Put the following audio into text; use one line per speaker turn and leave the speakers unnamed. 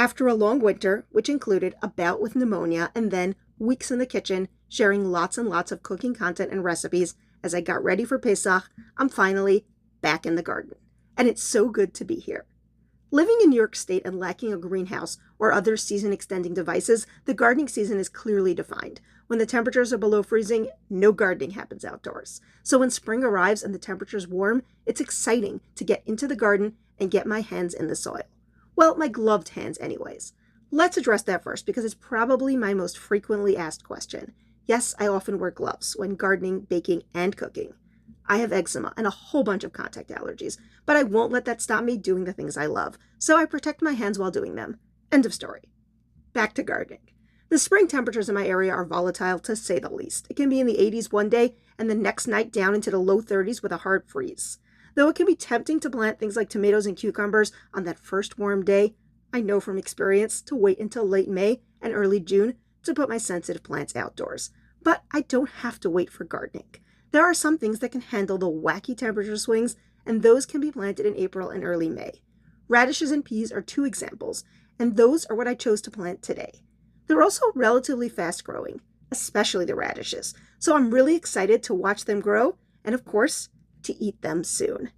After a long winter, which included a bout with pneumonia and then weeks in the kitchen, sharing lots and lots of cooking content and recipes as I got ready for Pesach, I'm finally back in the garden. And it's so good to be here. Living in New York State and lacking a greenhouse or other season-extending devices, the gardening season is clearly defined. When the temperatures are below freezing, no gardening happens outdoors. So when spring arrives and the temperature's warm, it's exciting to get into the garden and get my hands in the soil. Well, my gloved hands anyways. Let's address that first because it's probably my most frequently asked question. Yes, I often wear gloves when gardening, baking, and cooking. I have eczema and a whole bunch of contact allergies, but I won't let that stop me doing the things I love, so I protect my hands while doing them. End of story. Back to gardening. The spring temperatures in my area are volatile to say the least. It can be in the 80s one day and the next night down into the low 30s with a hard freeze. Though it can be tempting to plant things like tomatoes and cucumbers on that first warm day, I know from experience to wait until late May and early June to put my sensitive plants outdoors. But I don't have to wait for gardening. There are some things that can handle the wacky temperature swings, and those can be planted in April and early May. Radishes and peas are two examples, and those are what I chose to plant today. They're also relatively fast growing, especially the radishes, so I'm really excited to watch them grow and, of course, to eat them soon.